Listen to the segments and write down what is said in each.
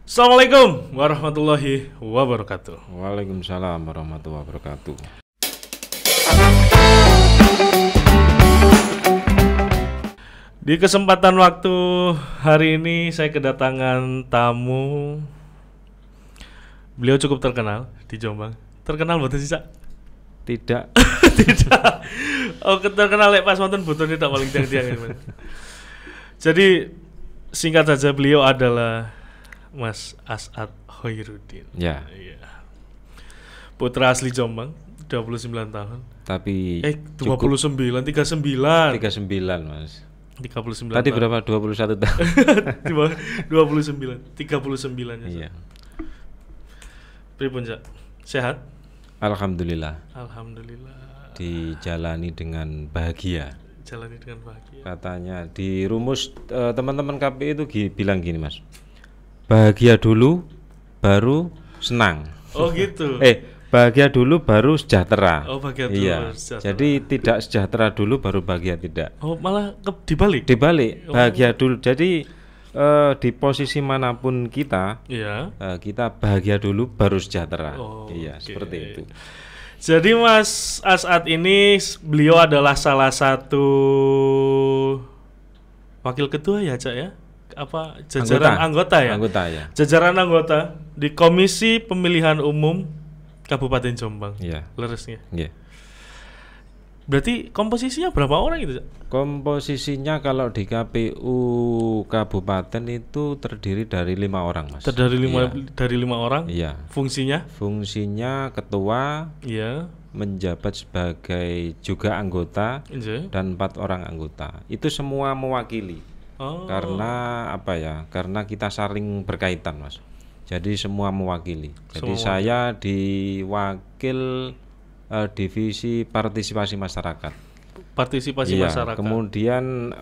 Assalamualaikum warahmatullahi wabarakatuh. Waalaikumsalam warahmatullahi wabarakatuh. Di kesempatan waktu hari ini saya kedatangan tamu. Beliau cukup terkenal di Jombang. Terkenal betul sih, Cak? Tidak. Tidak. Oh, terkenal lek pas wonten botone tak paling tiang-tiang ini. Jadi singkat saja beliau adalah Mas As'ad Khairuddin. Ya. Iya. Putra asli Jombang, 29 tahun. Tapi 29, 39. 39, Mas. 39. Tadi berapa? 21 tahun. 29, 39 ya. Iya. Pripun, Cak? Sehat? Alhamdulillah. Alhamdulillah. Dijalani dengan bahagia. Jalani dengan bahagia. Katanya di rumus teman-teman KPI itu bilang gini, Mas. Bahagia dulu baru senang. Oh gitu. Bahagia dulu baru sejahtera. Oh, bahagia dulu iya. baru sejahtera. Jadi tidak sejahtera dulu baru bahagia tidak. Oh, malah dibalik. Dibalik, bahagia dulu. Jadi di posisi manapun kita, Iya. kita bahagia dulu baru sejahtera. Oh, iya, okay. seperti itu. Jadi Mas As'ad ini beliau adalah salah satu wakil ketua ya, Cak ya? Apa jajaran anggota ya? Anggota ya. Jajaran anggota di Komisi Pemilihan Umum Kabupaten Jombang. Iya. Leresnya. Iya. Berarti komposisinya berapa orang itu, Cak? Komposisinya kalau di KPU Kabupaten itu terdiri dari 5 orang, Mas. Dari Iya. 5 orang. Iya. Fungsinya? Fungsinya ketua, Iya. menjabat sebagai juga anggota, Iya. dan 4 orang anggota. Itu semua mewakili. Oh. Karena apa ya? Karena kita saling berkaitan, Mas. Jadi semua mewakili. Jadi Semua saya diwakil divisi partisipasi masyarakat. Partisipasi Iya, masyarakat. kemudian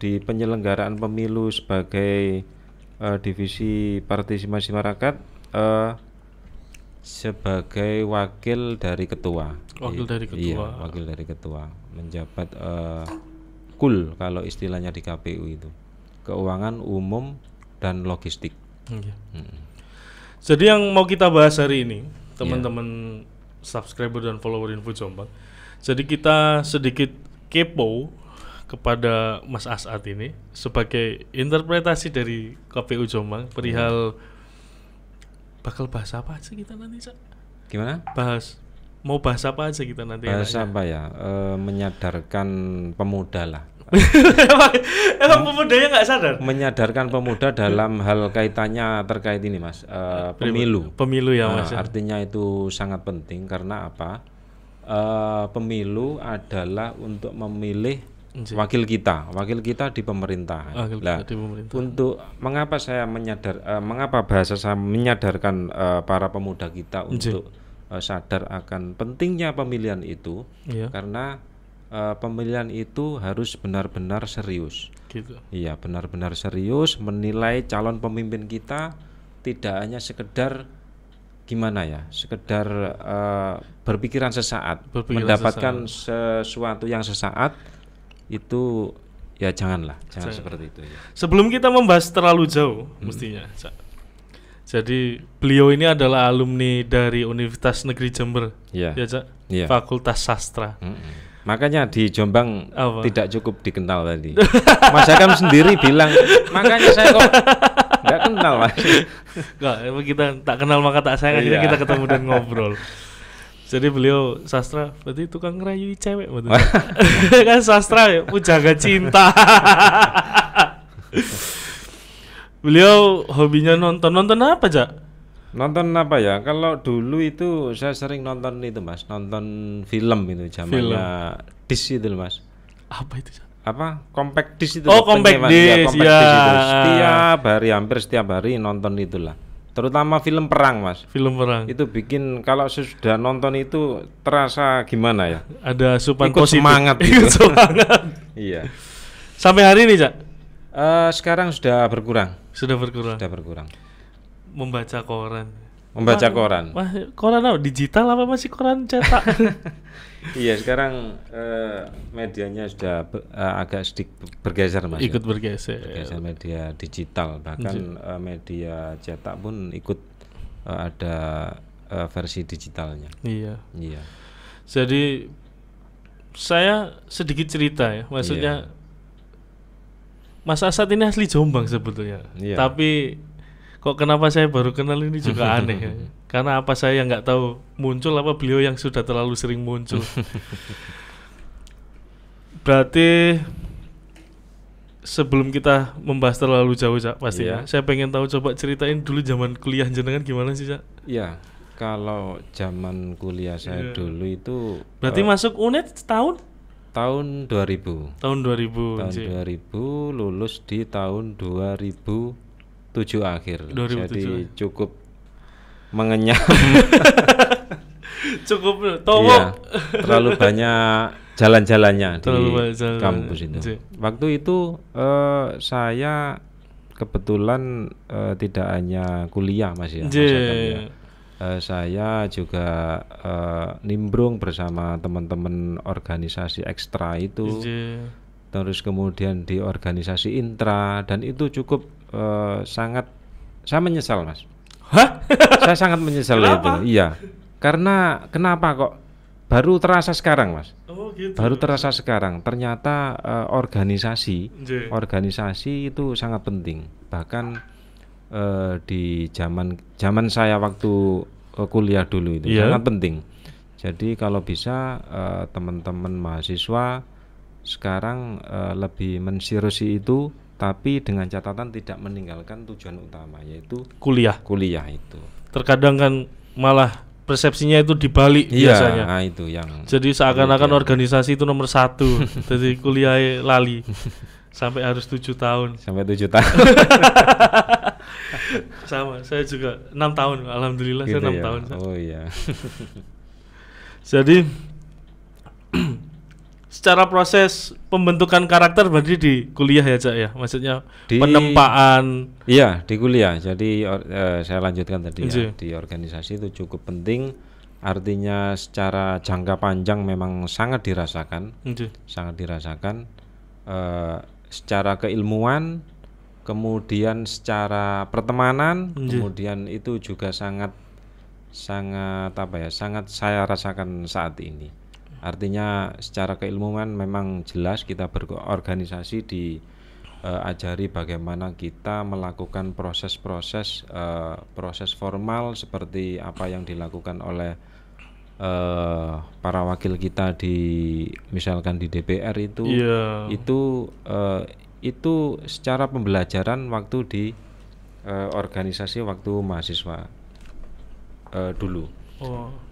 di penyelenggaraan pemilu sebagai divisi partisipasi masyarakat sebagai wakil dari ketua. Wakil dari ketua. Iya, wakil dari ketua. Menjabat KUL kalau istilahnya di KPU itu. Keuangan umum dan logistik. Iya. Jadi yang mau kita bahas hari ini, teman-teman subscriber dan follower Info Jombang. Jadi kita sedikit kepo kepada Mas As'ad ini sebagai interpretasi dari KPU Jombang perihal bakal bahas apa aja kita nanti, Cak? Gimana? Mau bahas apa aja kita nanti? Bahas apa ya? Menyadarkan pemuda lah. Emang pemudanya nggak sadar? Menyadarkan pemuda dalam hal kaitannya terkait ini, Mas. Pemilu. Pemilu ya, Mas. Artinya itu sangat penting karena apa? Pemilu adalah untuk memilih wakil kita di pemerintah. Di pemerintah. Untuk mengapa saya mengapa bahasa saya menyadarkan para pemuda kita untuk sadar akan pentingnya pemilihan itu, karena pemilihan itu harus benar-benar serius. Gitu. Iya, benar-benar serius menilai calon pemimpin kita, tidak hanya sekedar gimana ya, sekedar berpikiran sesaat, mendapatkan sesuatu yang sesaat itu ya jangan seperti itu ya. Sebelum kita membahas terlalu jauh mestinya, Cak. Jadi beliau ini adalah alumni dari Universitas Negeri Jember, ya Cak, Fakultas Sastra. Makanya di Jombang apa? Tidak cukup dikenal tadi. Mas Hakam sendiri bilang, makanya saya kok nggak kenal, Mas. Nggak, kita tak kenal maka tak sayang, akhirnya kita ketemu dan ngobrol. Jadi beliau sastra, berarti tukang ngerayui cewek betul. Kan sastra ya, pujaga cinta. Beliau hobinya nonton apa, Cak? Nonton apa ya? Kalau dulu itu saya sering nonton itu, Mas. Nonton film itu zamannya disk itu, Mas. Apa itu, Cak? Apa? Compact disk itu. Oh, compact disk. Ya. Hampir setiap hari nonton itulah. Terutama film perang, Mas. Film perang. Itu bikin kalau sudah nonton itu terasa gimana ya? Ada asupan ikut positif. Semangat gitu. Semangat. Iya. Sampai hari ini, Cak? Sekarang sudah berkurang. Sudah berkurang. Sudah berkurang. Membaca koran. Membaca koran. Koran apa? Digital apa masih koran cetak? Iya, sekarang medianya sudah agak sedikit bergeser Mas. Ikut bergeser. Bergeser media digital, bahkan media cetak pun ikut ada versi digitalnya. Iya. Iya. Jadi saya sedikit cerita ya, maksudnya Mas Asad ini asli Jombang sebetulnya. Iya. Tapi kok kenapa saya baru kenal ini juga aneh ya. Karena apa saya nggak tahu muncul, apa beliau yang sudah terlalu sering muncul. Berarti sebelum kita membahas terlalu jauh Cak, pastinya saya pengen tahu, coba ceritain dulu zaman kuliah jenengan gimana sih Cak? Iya, kalau zaman kuliah saya dulu itu berarti masuk UNED tahun? Tahun 2000. Tahun 2000. Tahun 2000, lulus di tahun 2007 akhir. 2007. Jadi cukup mengenyam. Cukup towo. Iya, terlalu banyak jalan-jalannya di kampus itu. Waktu itu saya kebetulan tidak hanya kuliah Mas ya. Saya juga nimbrung bersama teman-teman organisasi ekstra itu. Terus kemudian di organisasi intra, dan itu cukup sangat, saya menyesal Mas. Hah? Saya sangat menyesal itu. Iya. Karena kenapa kok baru terasa sekarang Mas? Oh, gitu. Baru terasa sekarang. Ternyata organisasi itu sangat penting. Bahkan di zaman saya waktu kuliah dulu itu sangat penting. Jadi kalau bisa teman-teman mahasiswa sekarang lebih mensirusi itu, tapi dengan catatan tidak meninggalkan tujuan utama, yaitu kuliah itu. Terkadang kan malah persepsinya itu dibalik biasanya. Nah itu yang. Jadi seakan-akan organisasi itu nomor 1. Jadi kuliah lali sampai harus 7 tahun. Sampai 7 tahun. Sama, saya juga 6 tahun. Alhamdulillah gitu, saya 6 tahun. Oh iya. Jadi secara proses pembentukan karakter berarti di kuliah ya Cak ya, maksudnya penempaan. Iya, di kuliah. Jadi saya lanjutkan tadi ya, di organisasi itu cukup penting. Artinya secara jangka panjang memang sangat dirasakan, secara keilmuan, kemudian secara pertemanan, kemudian itu juga sangat saya rasakan saat ini. Artinya secara keilmuan memang jelas kita berorganisasi diajari bagaimana kita melakukan proses formal seperti apa yang dilakukan oleh para wakil kita misalkan di DPR itu. Itu secara pembelajaran waktu di organisasi waktu mahasiswa dulu.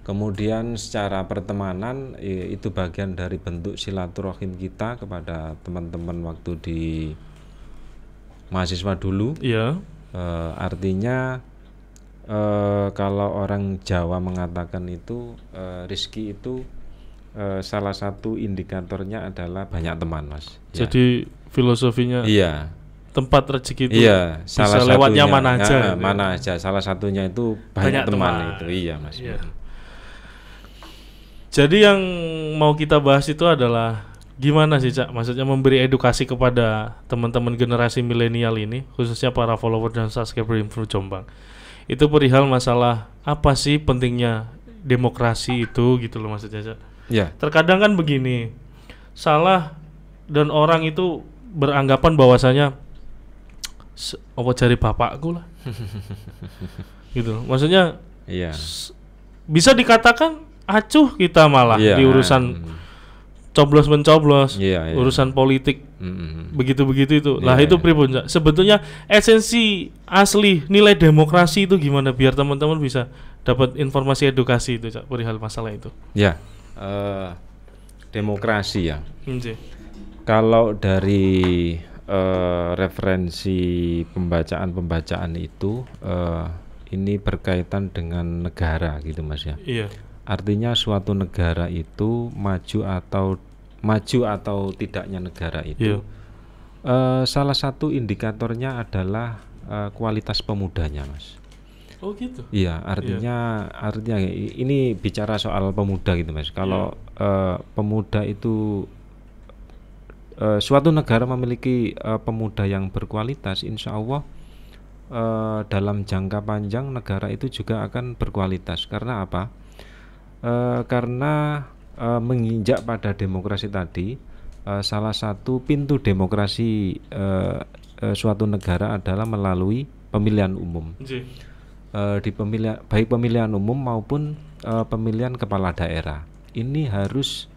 Kemudian secara pertemanan itu bagian dari bentuk silaturahim kita kepada teman-teman waktu di mahasiswa dulu. Artinya kalau orang Jawa mengatakan itu rezeki itu salah satu indikatornya adalah banyak teman Mas. Jadi filosofinya tempat rezeki itu salah bisa lewatnya mana aja. Salah satunya itu banyak teman itu. Iya Mas. Jadi yang mau kita bahas itu adalah gimana sih Cak, maksudnya memberi edukasi kepada teman-teman generasi milenial ini, khususnya para follower dan subscriber Info Jombang. Itu perihal masalah apa sih pentingnya demokrasi itu gitu loh maksudnya Cak. Terkadang kan begini, salah dan orang itu beranggapan bahwasanya apa jari bapakku lah. Gitu. Maksudnya bisa dikatakan acuh kita malah di urusan coblos mencoblos, urusan politik, begitu-begitu itu. Lah itu pripun sebetulnya esensi asli nilai demokrasi itu gimana biar teman-teman bisa dapat informasi edukasi itu Cak, perihal masalah itu. Demokrasi ya. Kalau dari referensi pembacaan itu ini berkaitan dengan negara gitu Mas ya. Artinya suatu negara itu maju atau tidaknya negara itu salah satu indikatornya adalah kualitas pemudanya Mas. Oh gitu. Iya, artinya ini bicara soal pemuda gitu Mas. Kalau pemuda itu suatu negara memiliki pemuda yang berkualitas, insya Allah dalam jangka panjang negara itu juga akan berkualitas. Karena apa? Karena menginjak pada demokrasi tadi, salah satu pintu demokrasi suatu negara adalah melalui pemilihan umum. Di baik pemilihan umum maupun pemilihan kepala daerah. Ini harus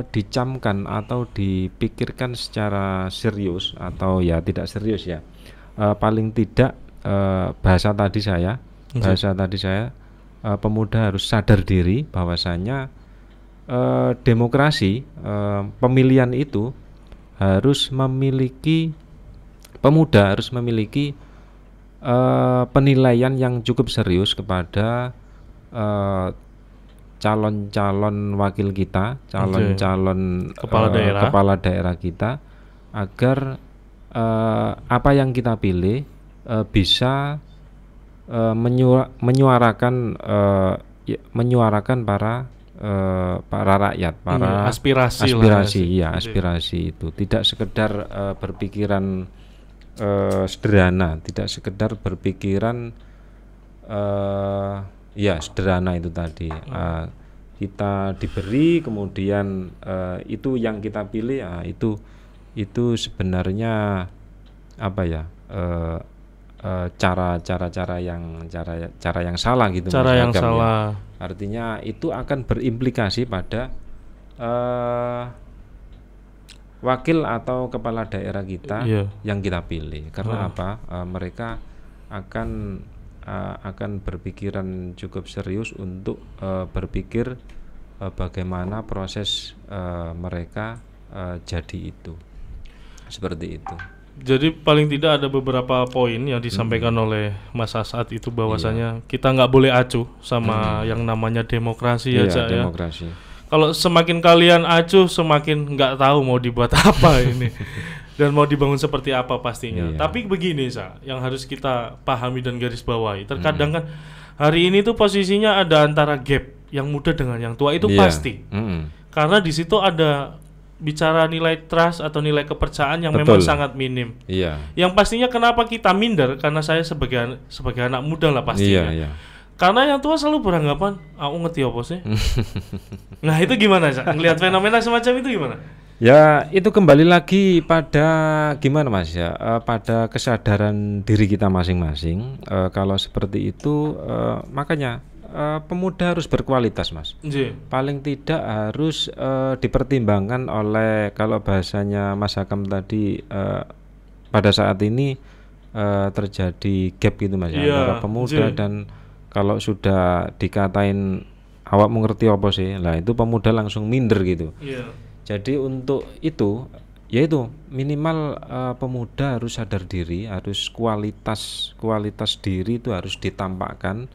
dicamkan atau dipikirkan secara serius, atau ya tidak serius ya. Paling tidak bahasa tadi saya pemuda harus sadar diri bahwasanya demokrasi pemilihan itu pemuda harus memiliki penilaian yang cukup serius kepada calon-calon wakil kita, calon-calon kepala daerah kita, agar apa yang kita pilih bisa menyuarakan para rakyat, para aspirasi itu tidak sekedar berpikiran sederhana, tidak sekedar berpikiran sederhana itu tadi. Kita diberi, kemudian itu yang kita pilih, itu sebenarnya apa ya, cara yang salah gitu. Cara yang salah. Artinya itu akan berimplikasi pada wakil atau kepala daerah kita yang kita pilih. Karena apa? Mereka akan berpikiran cukup serius untuk berpikir bagaimana proses mereka jadi itu. Seperti itu. Jadi paling tidak ada beberapa poin yang disampaikan oleh Mas Asad itu bahwasanya kita nggak boleh acuh sama yang namanya demokrasi aja ya. Demokrasi. Kalau semakin kalian acuh, semakin nggak tahu mau dibuat apa ini dan mau dibangun seperti apa pastinya. Tapi begini yang harus kita pahami dan garis bawahi. Terkadang kan hari ini tuh posisinya ada antara gap yang muda dengan yang tua itu pasti. Karena di situ ada bicara nilai trust atau nilai kepercayaan yang memang sangat minim. Yang pastinya kenapa kita minder, karena saya sebagai anak muda lah pastinya. Karena yang tua selalu beranggapan aku ngerti apa sih. Nah itu gimana Cak? Ngelihat fenomena semacam itu gimana? Ya itu kembali lagi pada gimana Mas ya, pada kesadaran diri kita masing-masing. Kalau seperti itu makanya pemuda harus berkualitas Mas. Paling tidak harus dipertimbangkan oleh, kalau bahasanya Mas Hakam tadi, pada saat ini terjadi gap gitu Mas antara pemuda dan kalau sudah dikatain awak mengerti apa sih, lah itu pemuda langsung minder gitu. Jadi untuk itu, yaitu minimal pemuda harus sadar diri, harus kualitas diri itu harus ditampakkan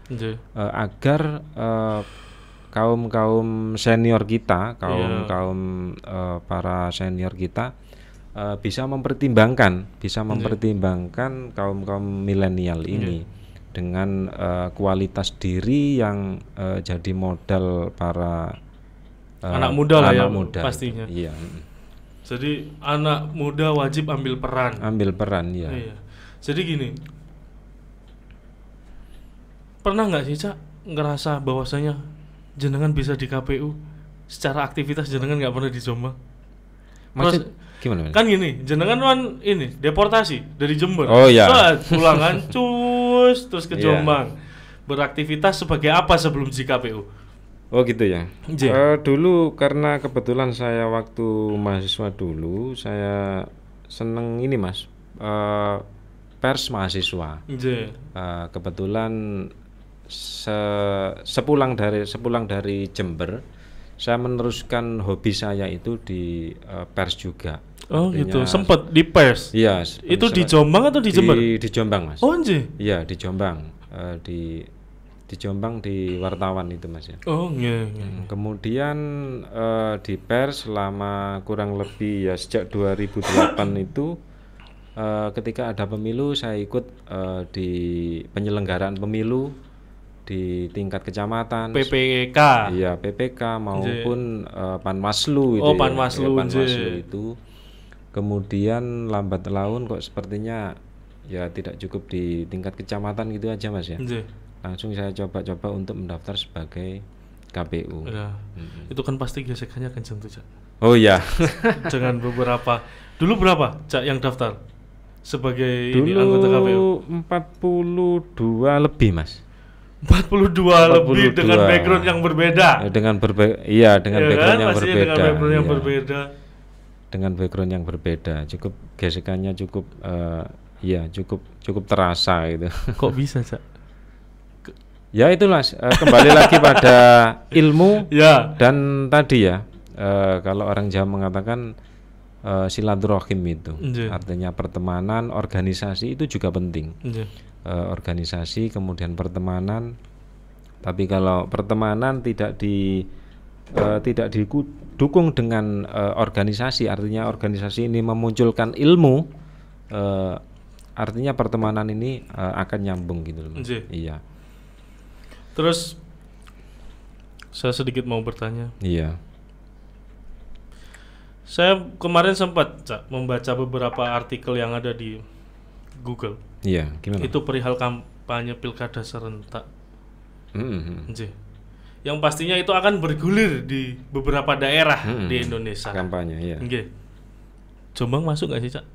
agar kaum senior kita, kaum para senior kita bisa mempertimbangkan kaum milenial ini. Dengan kualitas diri yang jadi modal para anak muda lah, anak muda pastinya. Iya. Jadi anak muda wajib ambil peran. Iya. Jadi gini, pernah nggak sih Cak ngerasa bahwasanya jenengan bisa di KPU secara aktivitas jenengan nggak pernah di Jombang? Maksud gimana? Kan gini, jenengan kan ini deportasi dari Jember. Pulangan terus ke Jombang. Beraktivitas sebagai apa sebelum di KPU? Oh gitu ya. Dulu karena kebetulan saya waktu mahasiswa dulu saya seneng ini Mas, pers mahasiswa. Kebetulan sepulang dari Jember, saya meneruskan hobi saya itu di pers juga. Oh artinya, gitu, sempat di pers. Iya. Itu di Jombang atau di Jember? Di Jombang Mas. Oh anjir. Iya di Jombang. Di Jombang di wartawan itu Mas ya. Oh iya. Kemudian di pers selama kurang lebih ya sejak 2008 itu ketika ada pemilu saya ikut di penyelenggaraan pemilu di tingkat kecamatan, PPK. Iya, PPK maupun Panwaslu itu. Oh, Panwaslu, Panwaslu itu. Kemudian lambat laun kok sepertinya ya tidak cukup di tingkat kecamatan gitu aja Mas ya. Langsung saya coba-coba untuk mendaftar sebagai KPU. Ya. Itu kan pasti gesekannya kenceng tuh, Cak. Oh iya. Dengan beberapa. Dulu berapa, Cak, yang daftar sebagai Dulu ini anggota KPU? 42 lebih, Mas. 42 lebih dengan background yang berbeda. Dengan background yang berbeda. Dengan background yang berbeda. Dengan background yang berbeda, cukup gesekannya cukup cukup terasa gitu. Kok bisa, Cak? Ya itulah kembali lagi pada ilmu dan tadi ya kalau orang Jawa mengatakan silaturahim itu artinya pertemanan, organisasi itu juga penting. Organisasi kemudian pertemanan, tapi kalau pertemanan tidak didukung dengan organisasi, artinya organisasi ini memunculkan ilmu, artinya pertemanan ini akan nyambung gitu loh. Iya. Terus saya sedikit mau bertanya. Iya. Saya kemarin sempat, Cak, membaca beberapa artikel yang ada di Google. Iya, gimana? Itu perihal kampanye pilkada serentak. Yang pastinya itu akan bergulir di beberapa daerah di Indonesia. Kampanye, iya. Jombang masuk nggak sih, Cak?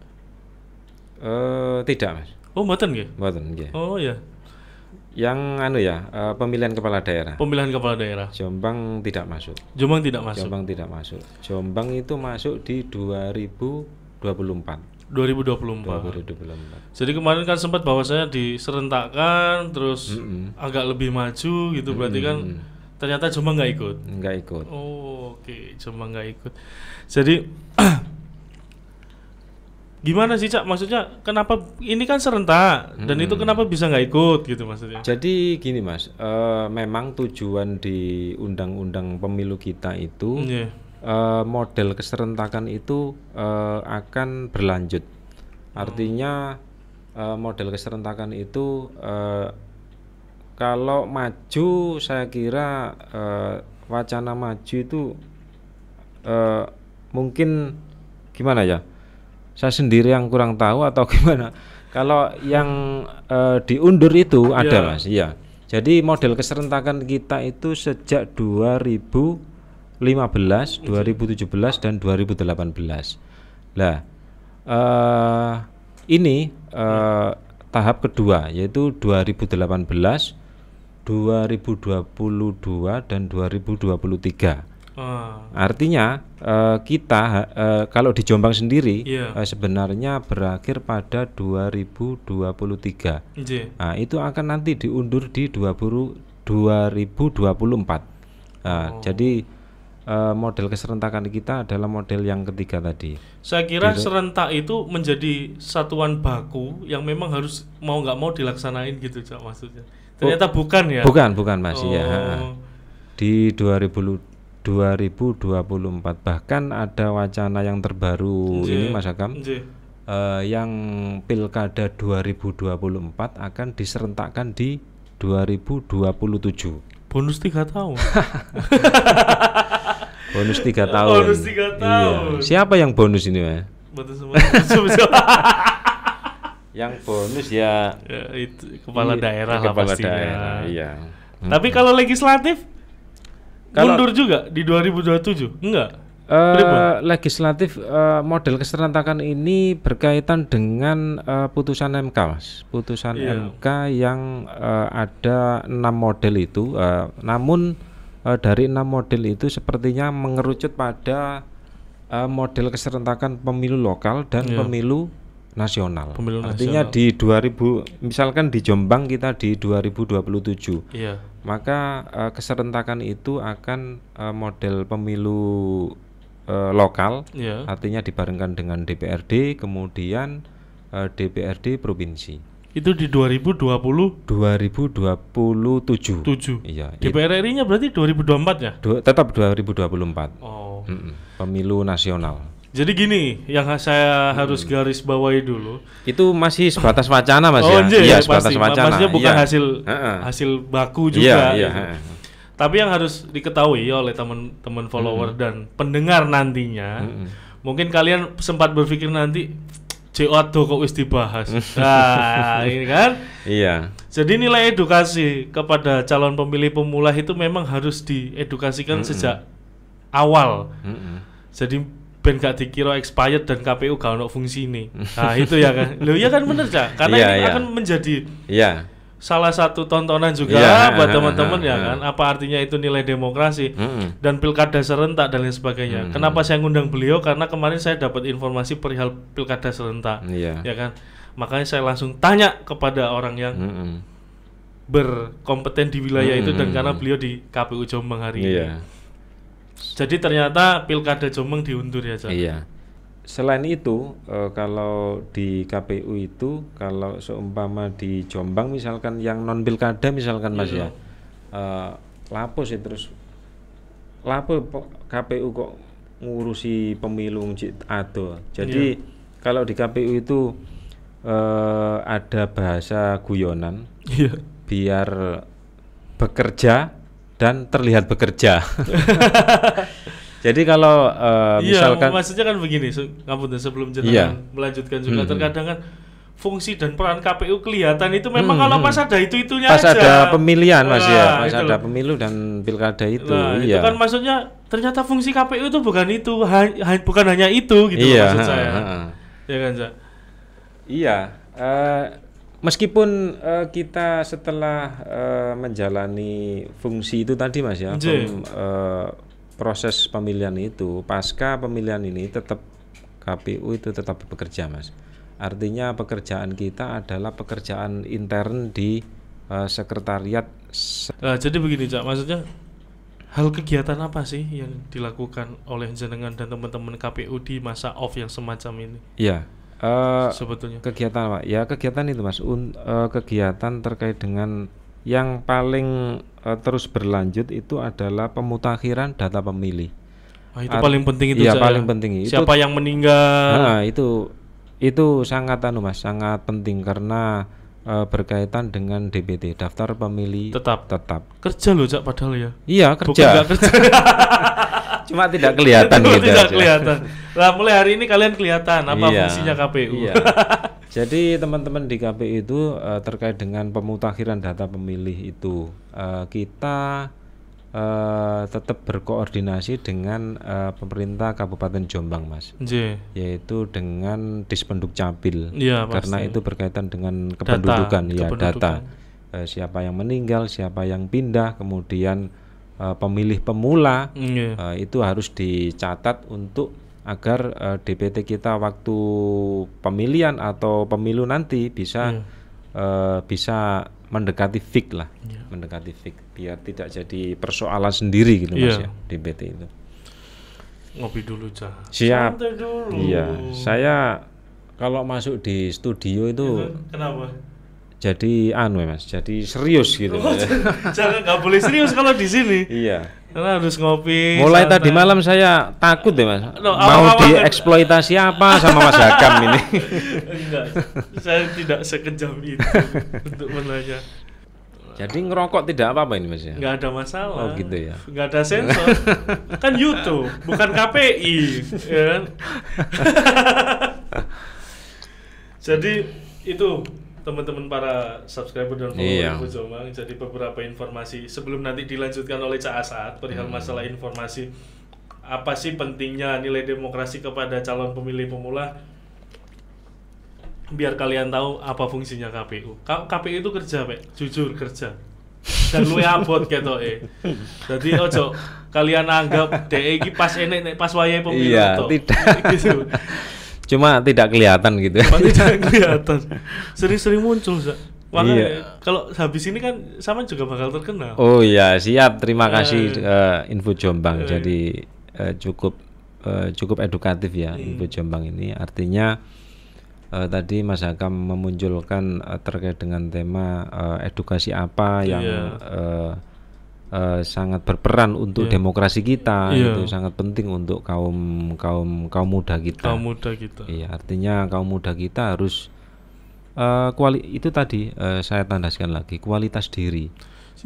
Tidak, Mas. Oh, mboten nggih? Mboten, nggih. Oh iya. Yang pemilihan kepala daerah. Pemilihan kepala daerah. Jombang tidak masuk. Jombang tidak masuk. Jombang tidak masuk. Jombang itu masuk di 2024. 2024. Jadi kemarin kan sempat bahwasanya diserentakkan terus agak lebih maju gitu, berarti kan ternyata Jombang nggak ikut. Nggak ikut. Oh, oke. Jombang nggak ikut. Jadi gimana sih, Cak? Maksudnya kenapa ini kan serentak dan itu kenapa bisa nggak ikut gitu maksudnya? Jadi gini Mas, memang tujuan di undang-undang pemilu kita itu model keserentakan itu akan berlanjut. Artinya model keserentakan itu kalau maju saya kira wacana maju itu mungkin gimana ya? Saya sendiri yang kurang tahu atau gimana. Kalau yang diundur itu ada Mas, iya. Jadi model keserentakan kita itu sejak 2015, 2017 dan 2018. Lah, ini tahap kedua yaitu 2018, 2022 dan 2023. Artinya kita kalau di Jombang sendiri sebenarnya berakhir pada 2023. Nah, itu akan nanti diundur di 2024. Jadi model keserentakan kita adalah model yang ketiga tadi. Saya kira serentak itu menjadi satuan baku yang memang harus mau nggak mau dilaksanain gitu, Cak, maksudnya. Ternyata bukan ya? Bukan Mas, ya. Di 2024 bahkan ada wacana yang terbaru ini Mas Agam, yang pilkada 2024 akan diserentakkan di 2027. Bonus 3 tahun. Bonus 3 tahun. Bonus 3 tahun. Iya. Siapa yang bonus ini, Mas? Yang bonus ya itu kepala daerah lah pastinya. Daerah, iya. Tapi kalau legislatif mundur juga di 2027? Enggak. Legislatif model keserentakan ini berkaitan dengan putusan MK, Mas. Putusan MK yang ada 6 model itu, namun dari 6 model itu sepertinya mengerucut pada model keserentakan pemilu lokal dan pemilu nasional. Artinya di 2000, misalkan di Jombang kita di 2027. Maka keserentakan itu akan model pemilu lokal, artinya dibarengkan dengan DPRD, kemudian DPRD provinsi. Itu di 2027. Iya. DPR RI-nya berarti 2024 ya? Tetap 2024. Oh. Pemilu nasional. Jadi gini, yang saya harus garis bawahi dulu. Itu masih sebatas wacana Mas ya. Iya, sebatas pasti. wacana. Maksudnya bukan hasil baku juga. Gitu. Tapi yang harus diketahui oleh teman-teman follower dan pendengar nantinya, mungkin kalian sempat berpikir nanti J.O.A.D.O kok wis dibahas. Nah, ini kan. Iya. Jadi nilai edukasi kepada calon pemilih pemula itu memang harus diedukasikan sejak awal. Jadi ben gak dikira expired dan KPU gak ono fungsi ini. Nah, itu ya kan. Loh ya kan bener Cak. Karena ini akan menjadi salah satu tontonan juga buat teman-teman ya kan. Apa artinya itu nilai demokrasi dan pilkada serentak dan lain sebagainya. Kenapa saya ngundang beliau? Karena kemarin saya dapat informasi perihal pilkada serentak. Ya kan. Makanya saya langsung tanya kepada orang yang berkompeten di wilayah itu dan karena beliau di KPU Jombang hari ini. Jadi ternyata pilkada Jombang diundur ya, Cak. Iya. Selain itu, kalau di KPU itu, kalau seumpama di Jombang misalkan yang non pilkada misalkan Mas ya, lapo sih terus, lapo KPU kok ngurusi pemilu J.O.A.D.O. Jadi kalau di KPU itu ada bahasa guyonan, biar bekerja dan terlihat bekerja. Jadi kalau misalkan maksudnya kan begini, ngapunten sebelum jenengan melanjutkan juga terkadang kan fungsi dan peran KPU kelihatan itu memang kalau pas ada itu-itunya pas aja. Pas ada pemilihan Mas ya, pas ada pemilu dan pilkada itu. Itu kan maksudnya ternyata fungsi KPU itu bukan itu, bukan hanya itu gitu maksud saya. Ya kan, Cak? Iya, meskipun kita setelah menjalani fungsi itu tadi Mas ya, proses pemilihan itu, pasca pemilihan ini tetap KPU itu tetap bekerja Mas. Artinya pekerjaan kita adalah pekerjaan intern di sekretariat. Jadi begini Cak, maksudnya hal kegiatan apa sih yang dilakukan oleh jenengan dan teman-teman KPU di masa off yang semacam ini? Iya. Sebetulnya kegiatan apa? Ya kegiatan itu Mas, kegiatan terkait dengan yang paling terus berlanjut itu adalah pemutakhiran data pemilih. Itu paling penting itu. Iya paling penting. Siapa yang meninggal? Nah, itu sangat Mas, sangat penting karena berkaitan dengan DPT, daftar pemilih tetap. Kerja loh Cak padahal ya. Iya kerja. Bukan kerja. Cuma tidak kelihatan gitu. Tidak kelihatan. Nah, mulai hari ini kalian kelihatan apa fungsinya KPU. Iya. Jadi teman-teman di KPU itu terkait dengan pemutakhiran data pemilih itu kita tetap berkoordinasi dengan pemerintah Kabupaten Jombang Mas. Yaitu dengan Dispenduk Capil. Karena itu berkaitan dengan kependudukan, data. Siapa yang meninggal, siapa yang pindah, kemudian pemilih pemula itu harus dicatat untuk agar DPT kita waktu pemilihan atau pemilu nanti bisa mendekati fix lah, mendekati fix biar tidak jadi persoalan sendiri gitu Mas ya DPT itu. Ngopi dulu Cak. Siap. Iya, saya kalau masuk di studio itu kenapa? Jadi Mas, jadi serius gitu. Jangan, nggak boleh serius kalau di sini. Iya. Karena harus ngopi. Mulai tadi malam saya takut deh Mas. Mau dieksploitasi apa sama Mas Hakam ini? Enggak, saya tidak sekejam itu untuk menanya. Jadi ngerokok tidak apa-apa ini Mas ya? Nggak ada masalah. Oh gitu ya. Nggak ada sensor. Kan YouTube, bukan KPI, ya kan? Jadi itu teman-teman para subscriber dan follower Info Jombang, jadi beberapa informasi sebelum nanti dilanjutkan oleh Cak Asad perihal masalah informasi apa sih pentingnya nilai demokrasi kepada calon pemilih pemula, biar kalian tahu apa fungsinya KPU. KPU itu kerja, Pak, jujur kerja dan luwe abot ketoke. Jadi ojo kalian anggap DE iki pas enek pas wayahe pemilu tidak. Gitu. Cuma tidak kelihatan gitu. Tidak kelihatan. Sering-sering muncul, Zak. Makanya kalau habis ini kan sama juga bakal terkenal. Oh iya, siap. Terima kasih Info Jombang. Jadi cukup edukatif ya Info Jombang ini. Artinya tadi Mas Hakam memunculkan terkait dengan tema edukasi apa yang sangat berperan untuk demokrasi kita, Iya. itu sangat penting untuk kaum muda kita. Kaum muda kita. Iya, artinya kaum muda kita harus itu tadi saya tandaskan lagi kualitas diri.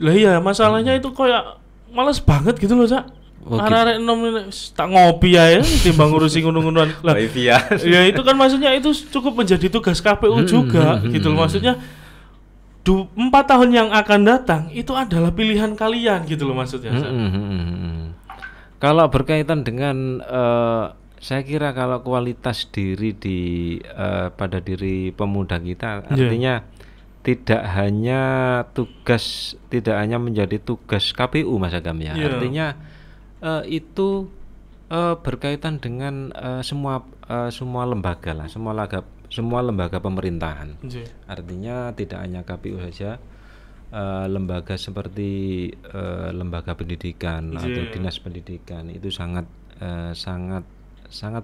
Lah iya, masalahnya itu kayak males banget gitu loh, Cak. Oh, gitu. Arek enom ini tak ngopi ya timbang ngurusi ngono-ngonoan. Lah, ya itu kan maksudnya itu cukup menjadi tugas KPU juga gitu loh. Maksudnya 4 tahun yang akan datang itu adalah pilihan kalian gitu loh maksudnya. Kalau berkaitan dengan saya kira kalau kualitas diri pada diri pemuda kita, artinya tidak hanya menjadi tugas KPU Mas Agam ya. Artinya itu berkaitan dengan semua lembaga lah, semua lembaga pemerintahan. Artinya tidak hanya KPU saja, lembaga seperti lembaga pendidikan atau dinas pendidikan itu sangat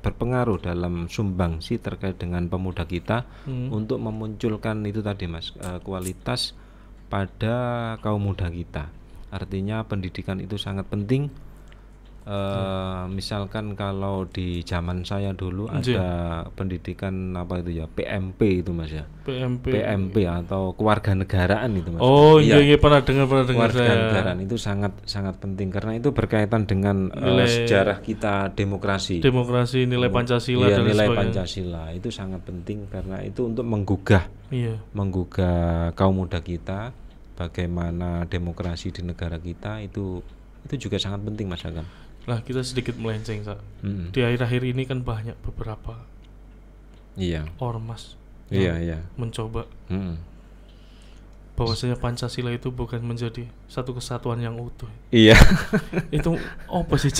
berpengaruh dalam sumbangsi terkait dengan pemuda kita untuk memunculkan itu tadi Mas, kualitas pada kaum muda kita. Artinya pendidikan itu sangat penting. Misalkan kalau di zaman saya dulu ada pendidikan apa itu ya, PMP itu Mas ya, PMP atau kewarganegaraan itu Mas. Oh iya pernah dengar kewarganegaraan itu sangat penting karena itu berkaitan dengan sejarah kita demokrasi, nilai Pancasila dan nilai Pancasila itu sangat penting karena itu untuk menggugah kaum muda kita bagaimana demokrasi di negara kita itu juga sangat penting Mas Agam. Lah kita sedikit melenceng di akhir-akhir ini kan banyak beberapa ormas mencoba bahwasanya Pancasila itu bukan menjadi satu kesatuan yang utuh. Itu apa sih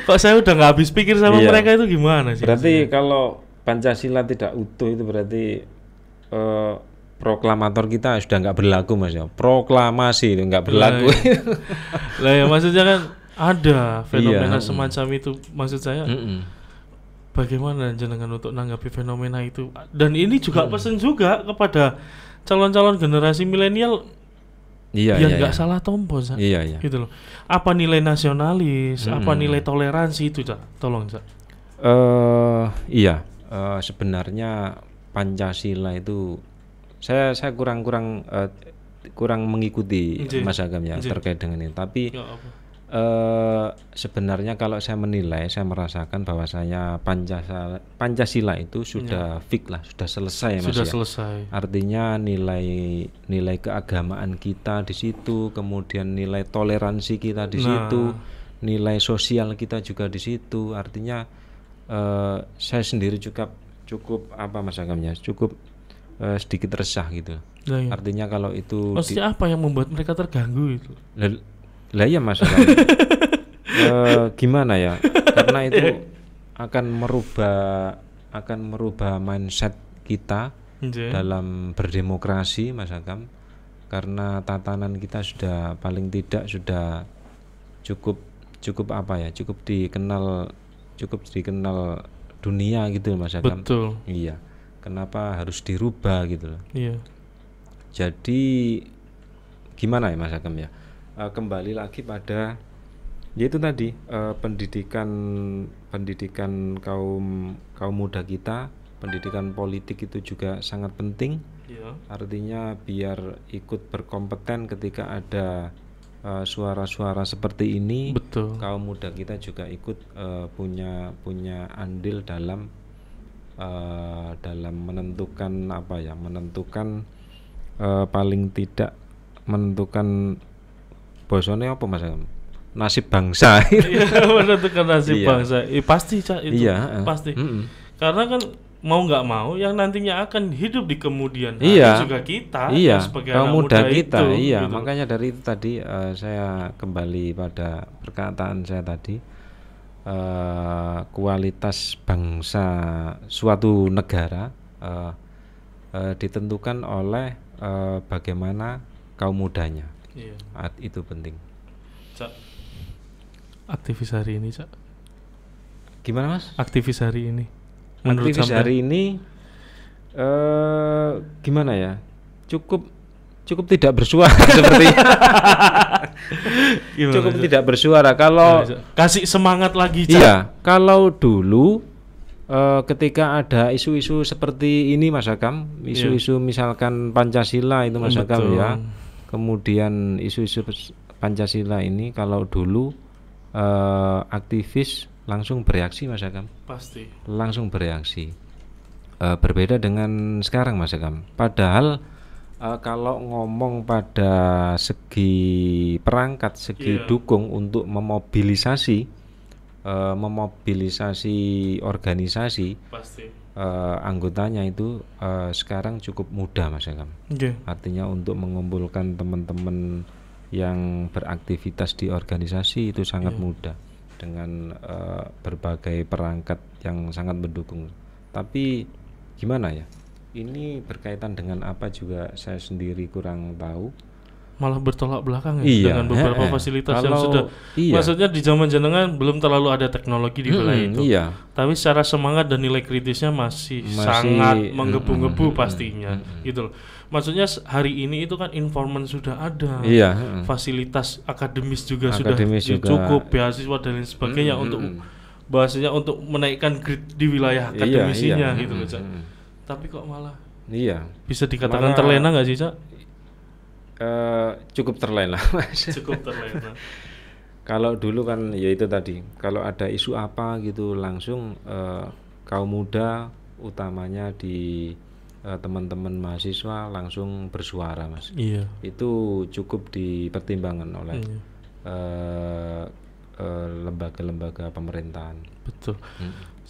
kok saya udah nggak habis pikir sama mereka itu gimana sih? Berarti kalau Pancasila tidak utuh itu berarti proklamator kita sudah nggak berlaku Mas ya, proklamasi itu nggak berlaku. Lah ya maksudnya kan ada fenomena semacam itu, maksud saya bagaimana jenengan untuk nanggapi fenomena itu, dan ini juga pesan juga kepada calon-calon generasi milenial biar nggak salah tompo gitu loh. Apa nilai nasionalis, apa nilai toleransi itu tolong sebenarnya Pancasila itu saya kurang mengikuti Mas Agam ya terkait dengan ini, tapi sebenarnya kalau saya menilai, saya merasakan bahwasanya Pancasila itu sudah fix lah, sudah selesai Mas ya. Artinya nilai keagamaan kita di situ, kemudian nilai toleransi kita di situ, nilai sosial kita juga di situ. Artinya saya sendiri cukup apa Mas Agamnya, cukup sedikit resah gitu. Artinya kalau itu maksudnya apa yang membuat mereka terganggu itu? Lah iya Mas gimana ya, karena itu akan merubah mindset kita dalam berdemokrasi Mas Agam, karena tatanan kita sudah paling tidak sudah cukup apa ya, cukup dikenal dunia gitu Mas Agam. Betul. Iya, kenapa harus dirubah gitu loh. Jadi gimana ya Mas Agam ya, kembali lagi pada yaitu tadi pendidikan kaum muda kita, pendidikan politik itu juga sangat penting. Artinya biar ikut berkompeten ketika ada suara-suara seperti ini. Betul. Kaum muda kita juga ikut punya andil dalam menentukan apa ya, paling tidak menentukan bosone apa Mas, nasib bangsa. Menentukan nasib bangsa. Pasti itu pasti. Karena kan mau nggak mau yang nantinya akan hidup di kemudian hari juga kita sebagai kaum muda kita. Gitu. Makanya dari itu tadi saya kembali pada perkataan saya tadi, kualitas bangsa suatu negara ditentukan oleh bagaimana kaum mudanya. Itu penting. Cak, aktivis hari ini Cak, gimana Mas? Aktivis hari ini gimana ya, cukup cukup tidak bersuara sepertinya. Cukup tidak bersuara. Kalau kasih semangat lagi, Cak. Iya, kalau dulu ketika ada isu-isu seperti ini Mas Agam, isu-isu misalkan Pancasila itu Mas Agam ya. Kemudian isu-isu Pancasila ini kalau dulu aktivis langsung bereaksi Mas Agam. Pasti. Langsung bereaksi. Berbeda dengan sekarang Mas Agam. Padahal kalau ngomong pada segi perangkat, segi dukung untuk memobilisasi organisasi, pasti. Anggotanya itu sekarang cukup mudah Mas Agam. Artinya untuk mengumpulkan teman-teman yang beraktivitas di organisasi itu sangat mudah dengan berbagai perangkat yang sangat mendukung. Tapi gimana ya? Ini berkaitan dengan apa juga saya sendiri kurang tahu. Malah bertolak belakang ya dengan beberapa fasilitas yang sudah. Maksudnya di zaman jenengan belum terlalu ada teknologi di wilayah itu. Tapi secara semangat dan nilai kritisnya masih sangat menggebu-gebu pastinya, gitu loh. Maksudnya hari ini itu kan informan sudah ada, fasilitas akademis juga sudah cukup, beasiswa dan lain sebagainya untuk bahasanya untuk menaikkan grade di wilayah akademisinya gitu loh, Cak. Tapi kok malah bisa dikatakan terlena nggak sih, Cak? Cukup terlena Mas. Cukup terlena. Kalau dulu kan ya itu tadi, kalau ada isu apa gitu langsung kaum muda utamanya di teman-teman mahasiswa langsung bersuara Mas. Itu cukup dipertimbangkan oleh lembaga-lembaga pemerintahan. Betul.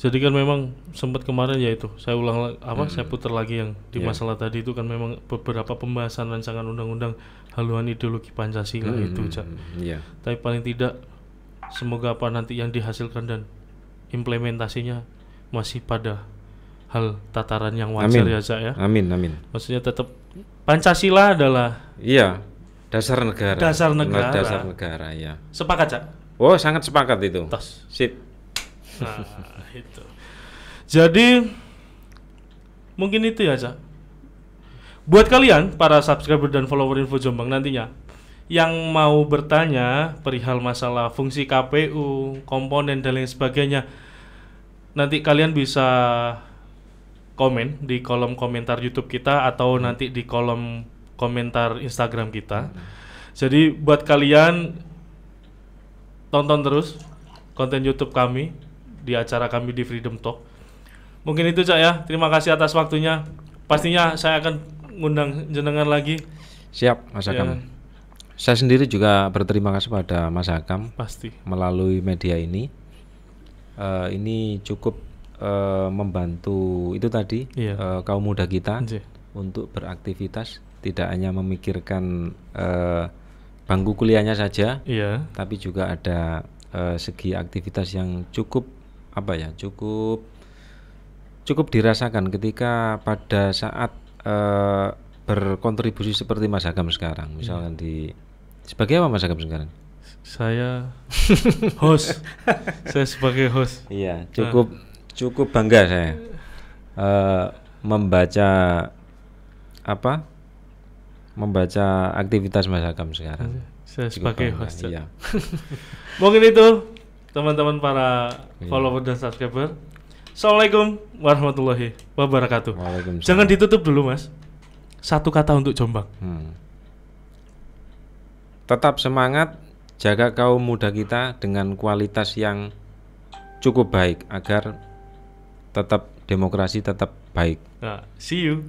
Jadi kan memang sempat kemarin ya itu saya ulang saya putar lagi yang di masalah tadi itu kan memang beberapa pembahasan rancangan undang-undang haluan ideologi Pancasila itu, Cak. Tapi paling tidak semoga apa nanti yang dihasilkan dan implementasinya masih pada hal tataran yang wajar ya, Cak ya. Amin. Maksudnya tetap Pancasila adalah dasar negara. Dasar negara ya. Sepakat, Cak? Oh, sangat sepakat itu. Sip. Nah, itu. Jadi mungkin itu ya, Cak. Buat kalian para subscriber dan follower Info Jombang nantinya yang mau bertanya perihal masalah fungsi KPU, komponen dan lain sebagainya, nanti kalian bisa komen di kolom komentar YouTube kita atau nanti di kolom komentar Instagram kita. Jadi buat kalian tonton terus konten YouTube kami di acara kami di Freedom Talk. Mungkin itu, Cak ya. Terima kasih atas waktunya. Pastinya saya akan ngundang jenengan lagi. Siap, Mas Agam. Saya sendiri juga berterima kasih pada Mas Agam. Pasti. Melalui media ini. Ini cukup membantu itu tadi kaum muda kita untuk beraktivitas, tidak hanya memikirkan bangku kuliahnya saja, tapi juga ada segi aktivitas yang cukup cukup dirasakan ketika pada saat berkontribusi seperti Mas Agam sekarang, misalkan sebagai apa Mas Agam sekarang? Saya host. Saya sebagai host. Iya, cukup bangga saya membaca aktivitas Mas Agam sekarang. Saya sebagai host. Mungkin itu teman-teman para follower dan subscriber. Assalamualaikum warahmatullahi wabarakatuh. Jangan ditutup dulu, Mas. Satu kata untuk Jombang. Tetap semangat, jaga kaum muda kita dengan kualitas yang cukup baik agar tetap demokrasi tetap baik. Nah, see you.